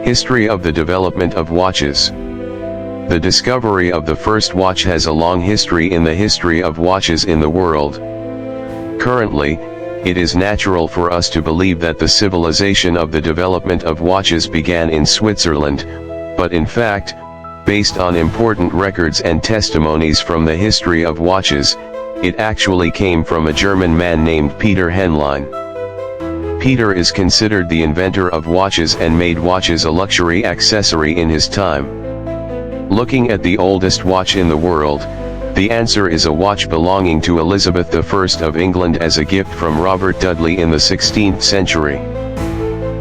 History of the development of watches. The discovery of the first watch has a long history in the history of watches in the world. Currently, it is natural for us to believe that the civilization of the development of watches began in Switzerland, but in fact, based on important records and testimonies from the history of watches, it actually came from a German man named Peter Henlein. Peter is considered the inventor of watches and made watches a luxury accessory in his time. Looking at the oldest watch in the world, the answer is a watch belonging to Elizabeth I of England as a gift from Robert Dudley in the 16th century.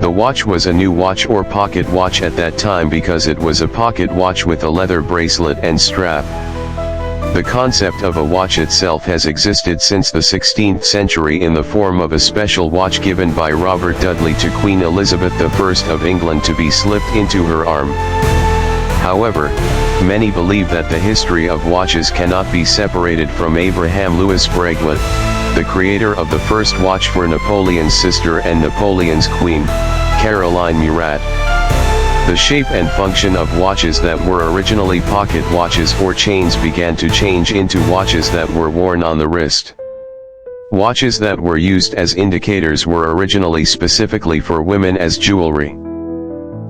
The watch was a new watch or pocket watch at that time because it was a pocket watch with a leather bracelet and strap. The concept of a watch itself has existed since the 16th century in the form of a special watch given by Robert Dudley to Queen Elizabeth I of England to be slipped into her arm. However, many believe that the history of watches cannot be separated from Abraham Louis Breguet, the creator of the first watch for Napoleon's sister and Napoleon's queen, Caroline Murat. The shape and function of watches that were originally pocket watches or chains began to change into watches that were worn on the wrist. Watches that were used as indicators were originally specifically for women as jewelry.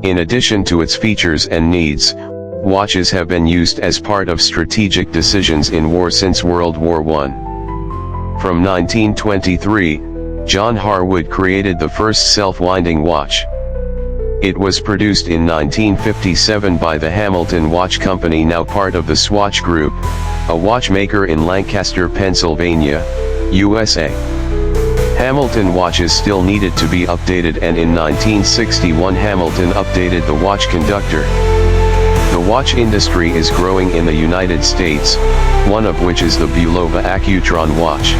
In addition to its features and needs, watches have been used as part of strategic decisions in war since World War I. From 1923, John Harwood created the first self-winding watch. It was produced in 1957 by the Hamilton Watch Company, now part of the Swatch Group, a watchmaker in Lancaster, Pennsylvania, USA. Hamilton watches still needed to be updated, and in 1961 Hamilton updated the watch conductor. The watch industry is growing in the United States, one of which is the Bulova Accutron watch.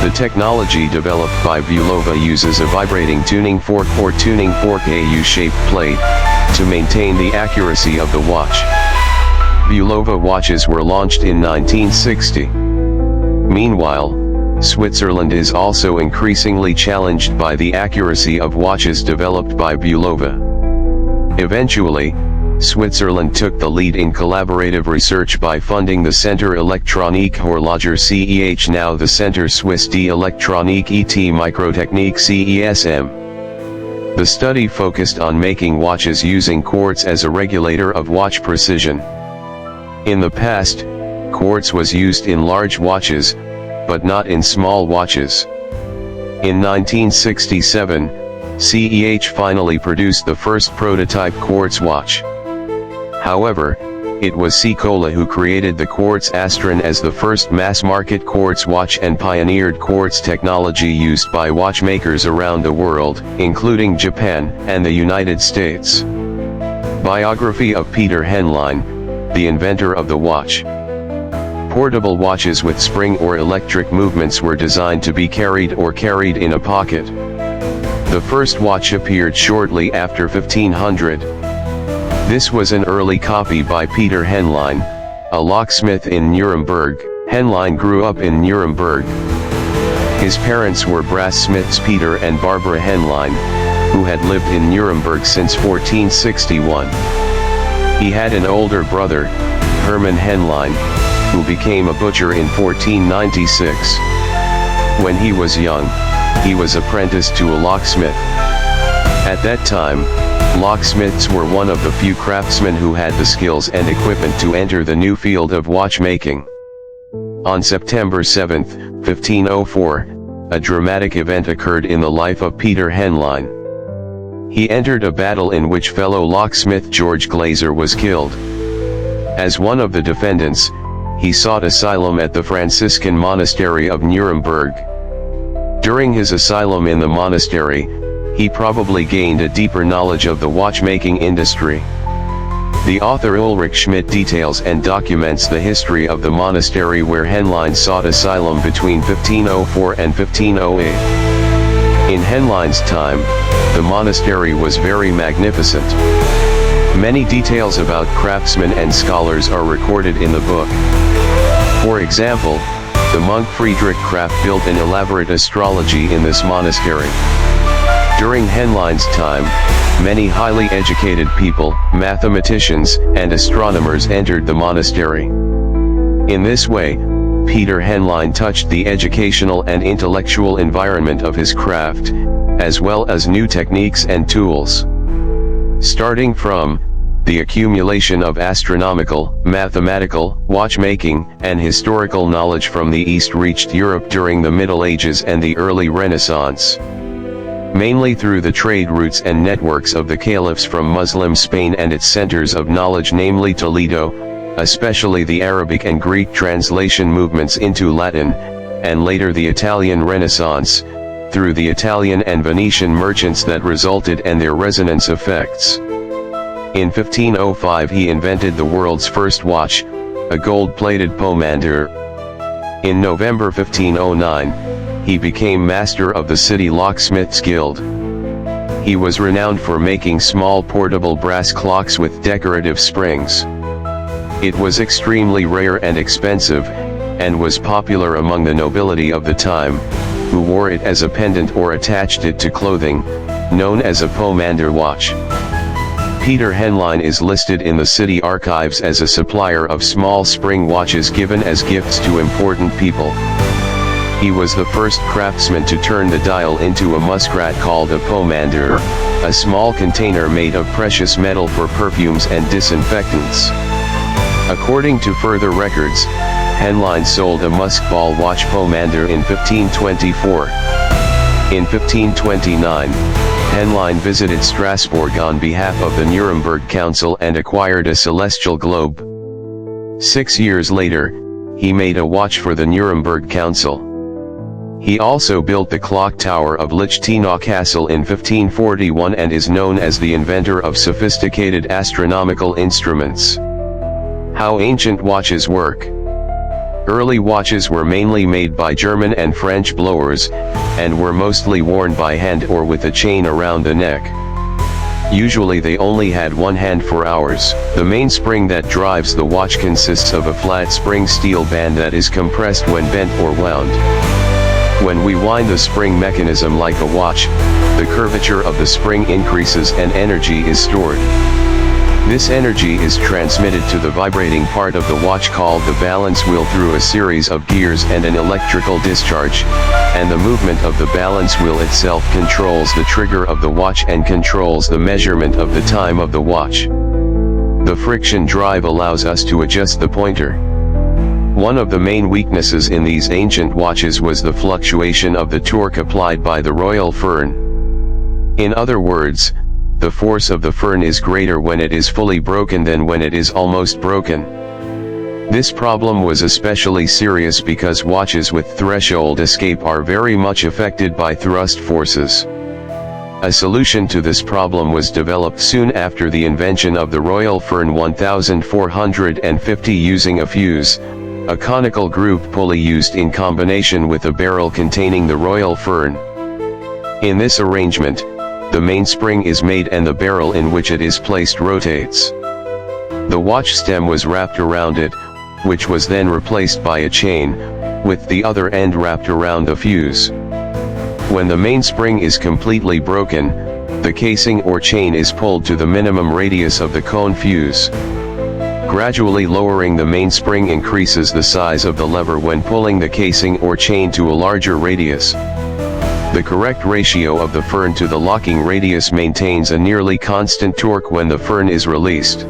The technology developed by Bulova uses a vibrating tuning fork or tuning fork, a U-shaped plate, to maintain the accuracy of the watch. Bulova watches were launched in 1960. Meanwhile, Switzerland is also increasingly challenged by the accuracy of watches developed by Bulova. Eventually, Switzerland took the lead in collaborative research by funding the Centre Électronique Horloger CEH, now the Centre Suisse d'Électronique et Microtechnique CESM. The study focused on making watches using quartz as a regulator of watch precision. In the past, quartz was used in large watches, but not in small watches. In 1967, CEH finally produced the first prototype quartz watch. However, it was Sikola who created the quartz Astron as the first mass-market quartz watch and pioneered quartz technology used by watchmakers around the world, including Japan and the United States. Biography of Peter Henlein, the inventor of the watch. Portable watches with spring or electric movements were designed to be carried in a pocket. The first watch appeared shortly after 1500. This was an early copy by Peter Henlein, a locksmith in Nuremberg. Henlein grew up in Nuremberg. His parents were brass smiths Peter and Barbara Henlein, who had lived in Nuremberg since 1461. He had an older brother, Herman Henlein, who became a butcher in 1496. When he was young, he was apprenticed to a locksmith. At that time, locksmiths were one of the few craftsmen who had the skills and equipment to enter the new field of watchmaking. On September 7, 1504, a dramatic event occurred in the life of Peter Henlein. He entered a battle in which fellow locksmith Georg Glazer was killed. As one of the defendants, he sought asylum at the Franciscan Monastery of Nuremberg. During his asylum in the monastery, he probably gained a deeper knowledge of the watchmaking industry. The author Ulrich Schmidt details and documents the history of the monastery where Henlein sought asylum between 1504 and 1508. In Henlein's time, the monastery was very magnificent. Many details about craftsmen and scholars are recorded in the book. For example, the monk Friedrich Kraft built an elaborate astrology in this monastery. During Henlein's time, many highly educated people, mathematicians, and astronomers entered the monastery. In this way, Peter Henlein touched the educational and intellectual environment of his craft, as well as new techniques and tools. Starting from the accumulation of astronomical, mathematical, watchmaking, and historical knowledge from the East reached Europe during the Middle Ages and the early Renaissance. Mainly through the trade routes and networks of the caliphs from Muslim Spain and its centers of knowledge, namely Toledo, especially the Arabic and Greek translation movements into Latin, and later the Italian Renaissance, through the Italian and Venetian merchants that resulted and their resonance effects. In 1505 he invented the world's first watch, a gold-plated pomander. In November 1509, he became master of the city locksmiths guild. He was renowned for making small portable brass clocks with decorative springs. It was extremely rare and expensive, and was popular among the nobility of the time, who wore it as a pendant or attached it to clothing, known as a pomander watch. Peter Henlein is listed in the city archives as a supplier of small spring watches given as gifts to important people. He was the first craftsman to turn the dial into a muskrat called a pomander, a small container made of precious metal for perfumes and disinfectants. According to further records, Henlein sold a muskball watch pomander in 1524. In 1529, Henlein visited Strasbourg on behalf of the Nuremberg Council and acquired a celestial globe. 6 years later, he made a watch for the Nuremberg Council. He also built the clock tower of Lichtenau Castle in 1541 and is known as the inventor of sophisticated astronomical instruments. How ancient watches work. Early watches were mainly made by German and French blowers, and were mostly worn by hand or with a chain around the neck. Usually they only had one hand for hours. The main spring that drives the watch consists of a flat spring steel band that is compressed when bent or wound. When we wind the spring mechanism like a watch, the curvature of the spring increases and energy is stored. This energy is transmitted to the vibrating part of the watch called the balance wheel through a series of gears and an electrical discharge, and the movement of the balance wheel itself controls the trigger of the watch and controls the measurement of the time of the watch. The friction drive allows us to adjust the pointer. One of the main weaknesses in these ancient watches was the fluctuation of the torque applied by the royal fern. In other words, the force of the fern is greater when it is fully broken than when it is almost broken. This problem was especially serious because watches with threshold escape are very much affected by thrust forces. A solution to this problem was developed soon after the invention of the royal fern 1450 using a fuse, a conical groove pulley used in combination with a barrel containing the royal fern. In this arrangement, the mainspring is made and the barrel in which it is placed rotates. The watch stem was wrapped around it, which was then replaced by a chain, with the other end wrapped around the fuse. When the mainspring is completely broken, the casing or chain is pulled to the minimum radius of the cone fuse. Gradually lowering the mainspring increases the size of the lever when pulling the casing or chain to a larger radius. The correct ratio of the fern to the locking radius maintains a nearly constant torque when the fern is released.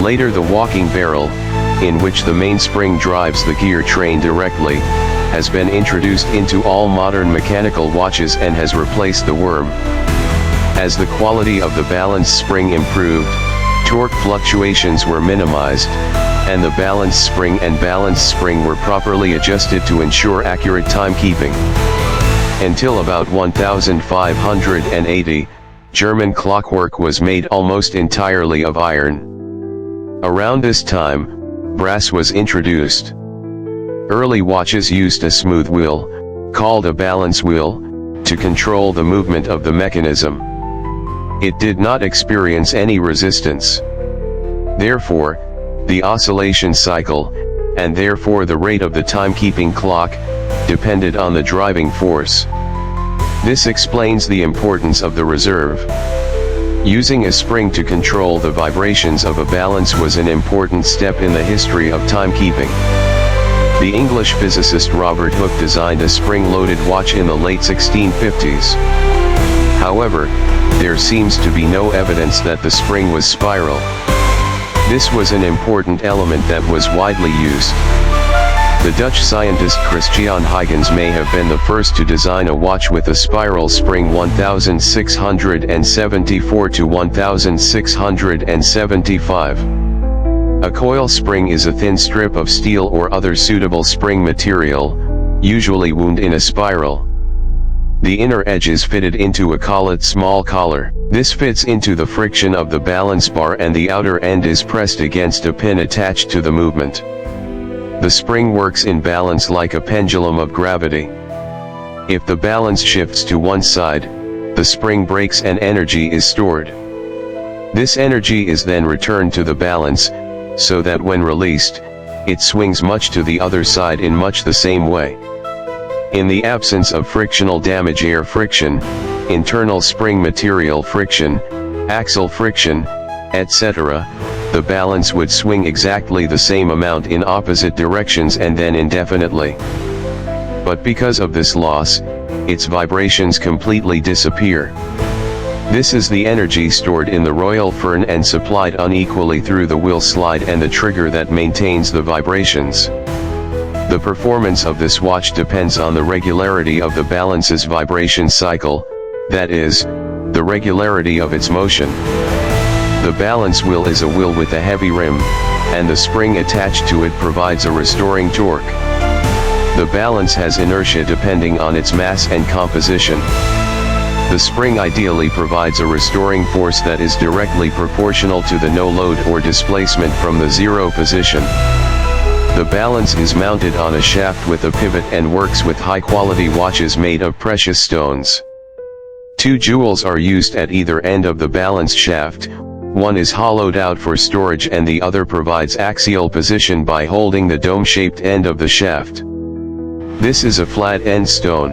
Later the walking barrel, in which the mainspring drives the gear train directly, has been introduced into all modern mechanical watches and has replaced the worm. As the quality of the balance spring improved, torque fluctuations were minimized, and the balance spring and balance spring were properly adjusted to ensure accurate timekeeping. Until about 1580, German clockwork was made almost entirely of iron. Around this time, brass was introduced. Early watches used a smooth wheel, called a balance wheel, to control the movement of the mechanism. It did not experience any resistance. Therefore, the oscillation cycle, and therefore the rate of the timekeeping clock, depended on the driving force. This explains the importance of the reserve. Using a spring to control the vibrations of a balance was an important step in the history of timekeeping. The English physicist Robert Hooke designed a spring-loaded watch in the late 1650s. However, there seems to be no evidence that the spring was spiral. This was an important element that was widely used. The Dutch scientist Christian Huygens may have been the first to design a watch with a spiral spring 1674 to 1675. A coil spring is a thin strip of steel or other suitable spring material, usually wound in a spiral. The inner edge is fitted into a collet small collar. This fits into the friction of the balance bar and the outer end is pressed against a pin attached to the movement. The spring works in balance like a pendulum of gravity. If the balance shifts to one side, the spring breaks and energy is stored. This energy is then returned to the balance, so that when released, it swings much to the other side in much the same way. In the absence of frictional damage, air friction, internal spring material friction, axle friction, etc., the balance would swing exactly the same amount in opposite directions and then indefinitely. But because of this loss, its vibrations completely disappear. This is the energy stored in the royal fern and supplied unequally through the wheel slide and the trigger that maintains the vibrations. The performance of this watch depends on the regularity of the balance's vibration cycle, that is, the regularity of its motion. The balance wheel is a wheel with a heavy rim, and the spring attached to it provides a restoring torque. The balance has inertia depending on its mass and composition. The spring ideally provides a restoring force that is directly proportional to the no load or displacement from the zero position. The balance is mounted on a shaft with a pivot and works with high-quality watches made of precious stones. 2 jewels are used at either end of the balance shaft. One is hollowed out for storage and the other provides axial position by holding the dome-shaped end of the shaft. This is a flat end stone.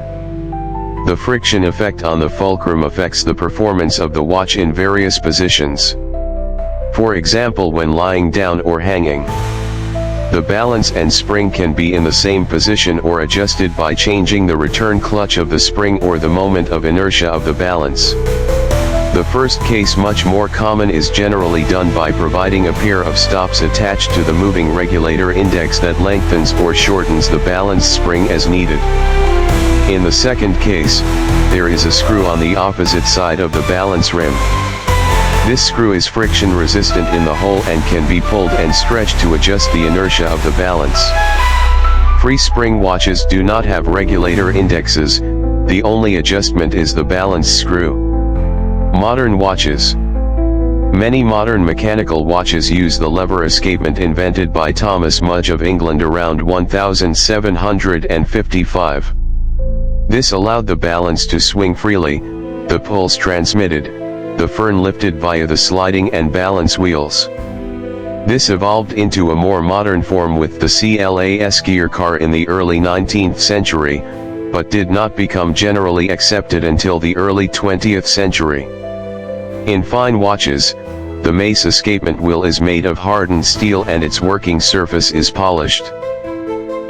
The friction effect on the fulcrum affects the performance of the watch in various positions. For example, when lying down or hanging, the balance and spring can be in the same position or adjusted by changing the return clutch of the spring or the moment of inertia of the balance. The first case, much more common, is generally done by providing a pair of stops attached to the moving regulator index that lengthens or shortens the balance spring as needed. In the second case, there is a screw on the opposite side of the balance rim. This screw is friction resistant in the hole and can be pulled and stretched to adjust the inertia of the balance. Free spring watches do not have regulator indexes, the only adjustment is the balance screw. Modern watches. Many modern mechanical watches use the lever escapement invented by Thomas Mudge of England around 1755. This allowed the balance to swing freely, the pulse transmitted, the fern lifted via the sliding and balance wheels. This evolved into a more modern form with the CLAS gear car in the early 19th century, but did not become generally accepted until the early 20th century. In fine watches, the mace escapement wheel is made of hardened steel and its working surface is polished.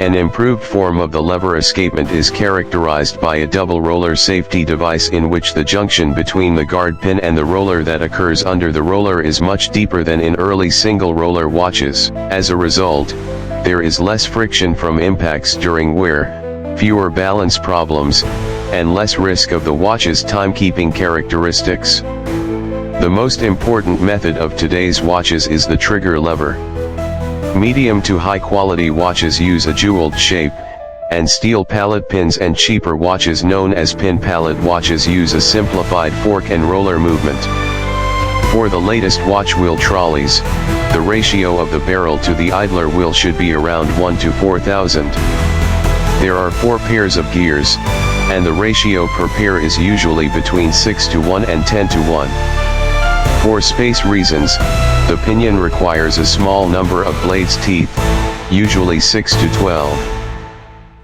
An improved form of the lever escapement is characterized by a double roller safety device in which the junction between the guard pin and the roller that occurs under the roller is much deeper than in early single roller watches. As a result, there is less friction from impacts during wear, fewer balance problems, and less risk of the watch's timekeeping characteristics. The most important method of today's watches is the trigger lever. Medium to high quality watches use a jeweled shape, and steel pallet pins, and cheaper watches known as pin pallet watches use a simplified fork and roller movement. For the latest watch wheel trolleys, the ratio of the barrel to the idler wheel should be around 1 to 4,000. There are 4 pairs of gears, and the ratio per pair is usually between 6 to 1 and 10 to 1. For space reasons, the pinion requires a small number of blades teeth, usually 6 to 12.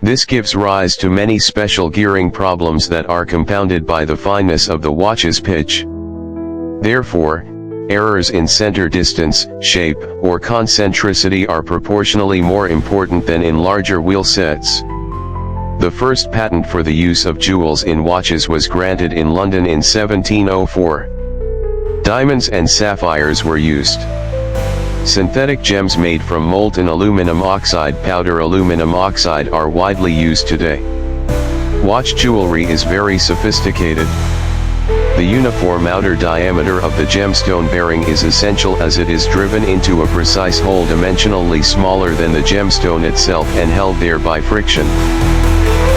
This gives rise to many special gearing problems that are compounded by the fineness of the watch's pitch. Therefore, errors in center distance, shape, or concentricity are proportionally more important than in larger wheel sets. The first patent for the use of jewels in watches was granted in London in 1704. Diamonds and sapphires were used. Synthetic gems made from molten aluminum oxide, powder aluminum oxide, are widely used today. Watch jewelry is very sophisticated. The uniform outer diameter of the gemstone bearing is essential, as it is driven into a precise hole dimensionally smaller than the gemstone itself and held there by friction.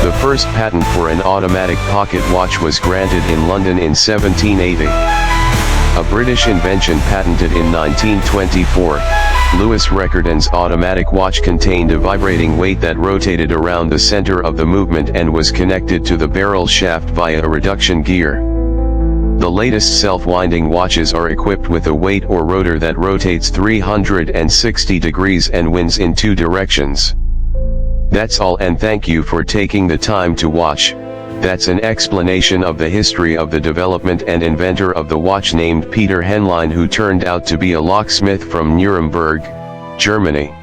The first patent for an automatic pocket watch was granted in London in 1780. A British invention patented in 1924, Lewis Recordon's automatic watch contained a vibrating weight that rotated around the center of the movement and was connected to the barrel shaft via a reduction gear. The latest self-winding watches are equipped with a weight or rotor that rotates 360 degrees and winds in 2 directions. That's all, and thank you for taking the time to watch. That's an explanation of the history of the development and inventor of the watch named Peter Henlein, who turned out to be a locksmith from Nuremberg, Germany.